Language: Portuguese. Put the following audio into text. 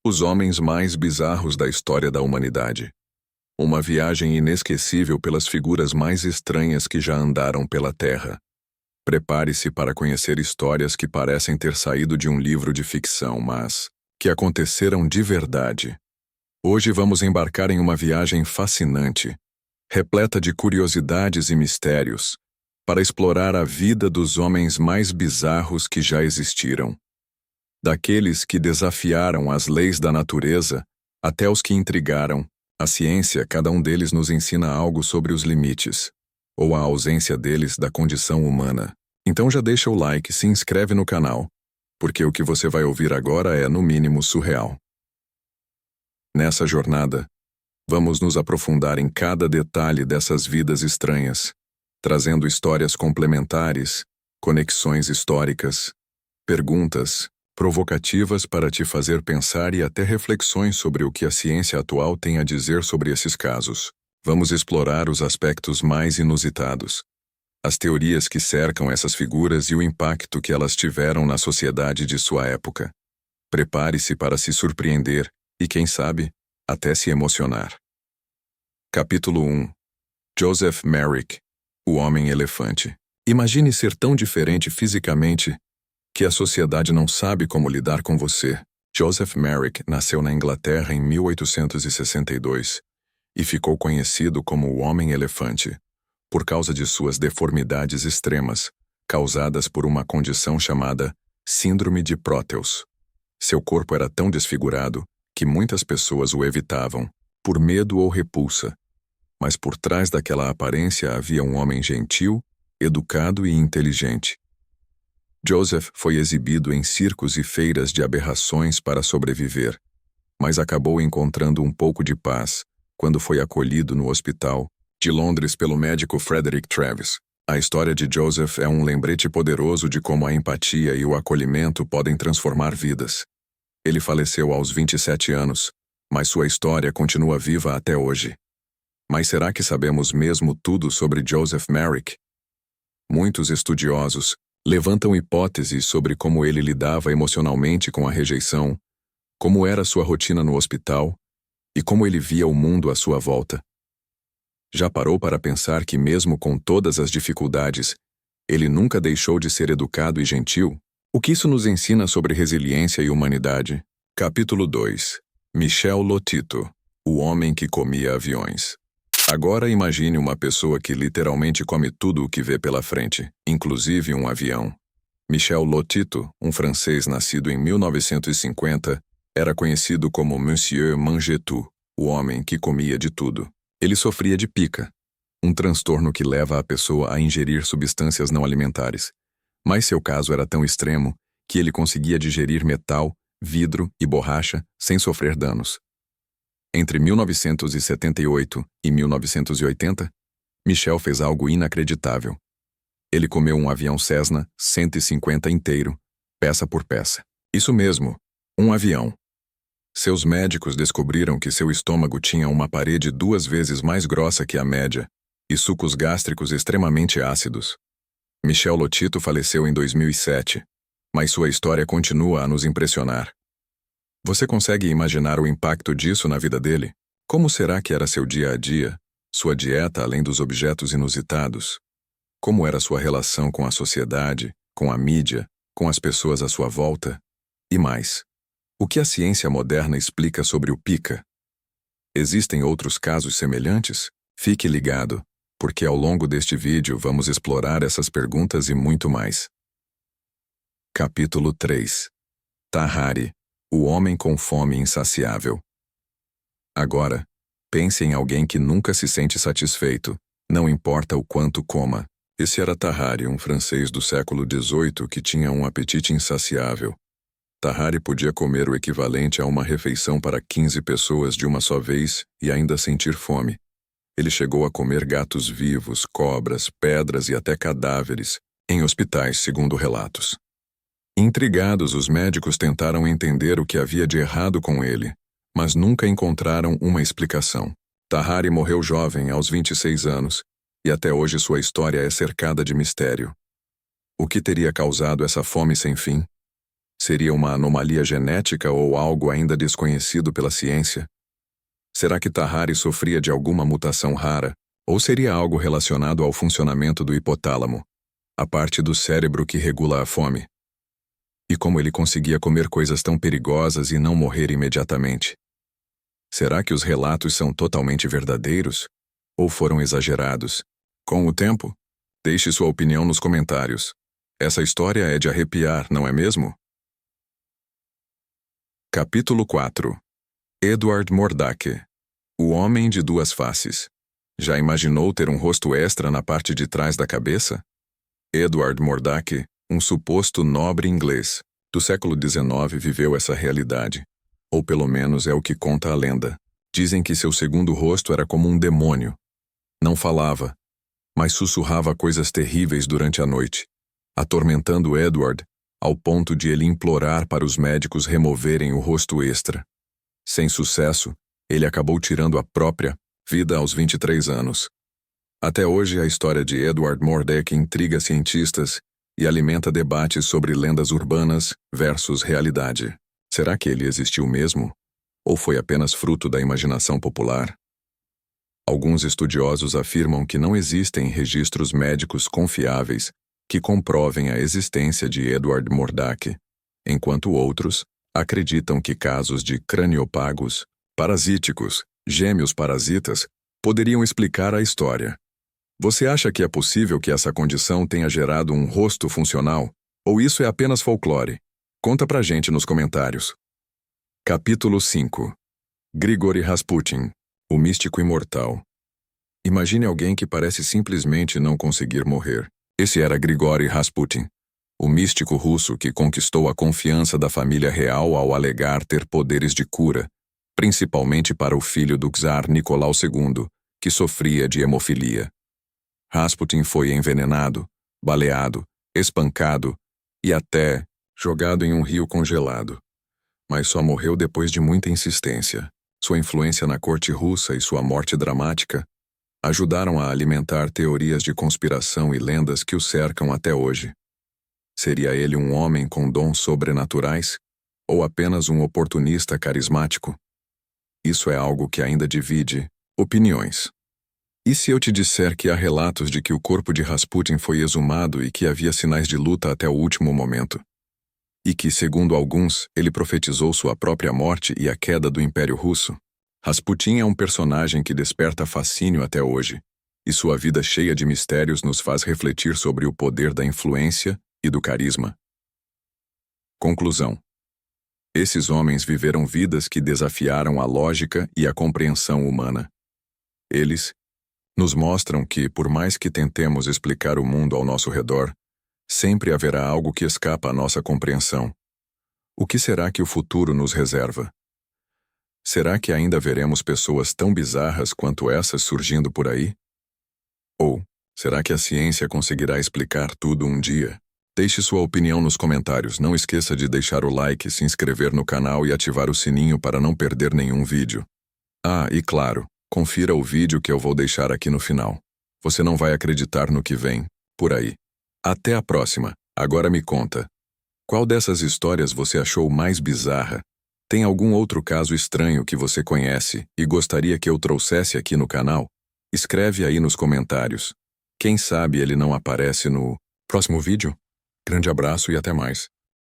Os homens mais bizarros da história da humanidade. Uma viagem inesquecível pelas figuras mais estranhas que já andaram pela Terra. Prepare-se para conhecer histórias que parecem ter saído de um livro de ficção, mas que aconteceram de verdade. Hoje vamos embarcar em uma viagem fascinante, repleta de curiosidades e mistérios, para explorar a vida dos homens mais bizarros que já existiram. Daqueles que desafiaram as leis da natureza, até os que intrigaram a ciência, cada um deles nos ensina algo sobre os limites, ou a ausência deles da condição humana. Então já deixa o like e se inscreve no canal, porque o que você vai ouvir agora é, no mínimo, surreal. Nessa jornada, vamos nos aprofundar em cada detalhe dessas vidas estranhas, trazendo histórias complementares, conexões históricas, perguntas provocativas para te fazer pensar e até reflexões sobre o que a ciência atual tem a dizer sobre esses casos. Vamos explorar os aspectos mais inusitados, as teorias que cercam essas figuras e o impacto que elas tiveram na sociedade de sua época. Prepare-se para se surpreender e, quem sabe, até se emocionar. Capítulo 1. Joseph Merrick, o Homem-Elefante. Imagine ser tão diferente fisicamente que a sociedade não sabe como lidar com você. Joseph Merrick nasceu na Inglaterra em 1862 e ficou conhecido como o Homem-Elefante por causa de suas deformidades extremas, causadas por uma condição chamada Síndrome de Proteus. Seu corpo era tão desfigurado que muitas pessoas o evitavam, por medo ou repulsa. Mas por trás daquela aparência havia um homem gentil, educado e inteligente. Joseph foi exibido em circos e feiras de aberrações para sobreviver, mas acabou encontrando um pouco de paz quando foi acolhido no hospital de Londres pelo médico Frederick Travis. A história de Joseph é um lembrete poderoso de como a empatia e o acolhimento podem transformar vidas. Ele faleceu aos 27 anos, mas sua história continua viva até hoje. Mas será que sabemos mesmo tudo sobre Joseph Merrick? Muitos estudiosos levantam hipóteses sobre como ele lidava emocionalmente com a rejeição, como era sua rotina no hospital e como ele via o mundo à sua volta. Já parou para pensar que mesmo com todas as dificuldades, ele nunca deixou de ser educado e gentil? O que isso nos ensina sobre resiliência e humanidade? Capítulo 2. Michel Lotito, o homem que comia aviões. Agora imagine uma pessoa que literalmente come tudo o que vê pela frente, inclusive um avião. Michel Lotito, um francês nascido em 1950, era conhecido como Monsieur Mangetout, o homem que comia de tudo. Ele sofria de pica, um transtorno que leva a pessoa a ingerir substâncias não alimentares. Mas seu caso era tão extremo que ele conseguia digerir metal, vidro e borracha sem sofrer danos. Entre 1978 e 1980, Michel fez algo inacreditável. Ele comeu um avião Cessna 150 inteiro, peça por peça. Isso mesmo, um avião. Seus médicos descobriram que seu estômago tinha uma parede 2 vezes mais grossa que a média e sucos gástricos extremamente ácidos. Michel Lotito faleceu em 2007, mas sua história continua a nos impressionar. Você consegue imaginar o impacto disso na vida dele? Como será que era seu dia a dia, sua dieta além dos objetos inusitados? Como era sua relação com a sociedade, com a mídia, com as pessoas à sua volta? E mais, o que a ciência moderna explica sobre o pica? Existem outros casos semelhantes? Fique ligado, porque ao longo deste vídeo vamos explorar essas perguntas e muito mais. Capítulo 3. Tahari, o homem com fome insaciável. Agora, pense em alguém que nunca se sente satisfeito, não importa o quanto coma. Esse era Tahari, um francês do século XVIII que tinha um apetite insaciável. Tahari podia comer o equivalente a uma refeição para 15 pessoas de uma só vez e ainda sentir fome. Ele chegou a comer gatos vivos, cobras, pedras e até cadáveres, em hospitais, segundo relatos. Intrigados, os médicos tentaram entender o que havia de errado com ele, mas nunca encontraram uma explicação. Tahari morreu jovem, aos 26 anos, e até hoje sua história é cercada de mistério. O que teria causado essa fome sem fim? Seria uma anomalia genética ou algo ainda desconhecido pela ciência? Será que Tahari sofria de alguma mutação rara, ou seria algo relacionado ao funcionamento do hipotálamo, a parte do cérebro que regula a fome? E como ele conseguia comer coisas tão perigosas e não morrer imediatamente? Será que os relatos são totalmente verdadeiros? Ou foram exagerados? Com o tempo? Deixe sua opinião nos comentários. Essa história é de arrepiar, não é mesmo? Capítulo 4. Edward Murdoch, o homem de duas faces. Já imaginou ter um rosto extra na parte de trás da cabeça? Edward Murdoch, um suposto nobre inglês do século XIX, viveu essa realidade. Ou pelo menos é o que conta a lenda. Dizem que seu segundo rosto era como um demônio. Não falava, mas sussurrava coisas terríveis durante a noite, atormentando Edward ao ponto de ele implorar para os médicos removerem o rosto extra. Sem sucesso, ele acabou tirando a própria vida aos 23 anos. Até hoje, a história de Edward Murdoch intriga cientistas e alimenta debates sobre lendas urbanas versus realidade. Será que ele existiu mesmo? Ou foi apenas fruto da imaginação popular? Alguns estudiosos afirmam que não existem registros médicos confiáveis que comprovem a existência de Edward Murdoch, enquanto outros acreditam que casos de craniopagos, parasíticos, gêmeos parasitas, poderiam explicar a história. Você acha que é possível que essa condição tenha gerado um rosto funcional? Ou isso é apenas folclore? Conta pra gente nos comentários. Capítulo 5. Grigori Rasputin, o místico imortal. Imagine alguém que parece simplesmente não conseguir morrer. Esse era Grigori Rasputin, o místico russo que conquistou a confiança da família real ao alegar ter poderes de cura, principalmente para o filho do czar Nicolau II, que sofria de hemofilia. Rasputin foi envenenado, baleado, espancado e até jogado em um rio congelado. Mas só morreu depois de muita insistência. Sua influência na corte russa e sua morte dramática ajudaram a alimentar teorias de conspiração e lendas que o cercam até hoje. Seria ele um homem com dons sobrenaturais? Ou apenas um oportunista carismático? Isso é algo que ainda divide opiniões. E se eu te disser que há relatos de que o corpo de Rasputin foi exumado e que havia sinais de luta até o último momento? E que, segundo alguns, ele profetizou sua própria morte e a queda do Império Russo? Rasputin é um personagem que desperta fascínio até hoje, e sua vida cheia de mistérios nos faz refletir sobre o poder da influência e do carisma. Conclusão. Esses homens viveram vidas que desafiaram a lógica e a compreensão humana. Eles nos mostram que, por mais que tentemos explicar o mundo ao nosso redor, sempre haverá algo que escapa à nossa compreensão. O que será que o futuro nos reserva? Será que ainda veremos pessoas tão bizarras quanto essas surgindo por aí? Ou, será que a ciência conseguirá explicar tudo um dia? Deixe sua opinião nos comentários. Não esqueça de deixar o like, se inscrever no canal e ativar o sininho para não perder nenhum vídeo. Ah, e claro, confira o vídeo que eu vou deixar aqui no final. Você não vai acreditar no que vem por aí. Até a próxima. Agora me conta. Qual dessas histórias você achou mais bizarra? Tem algum outro caso estranho que você conhece e gostaria que eu trouxesse aqui no canal? Escreve aí nos comentários. Quem sabe ele não aparece no próximo vídeo? Grande abraço e até mais.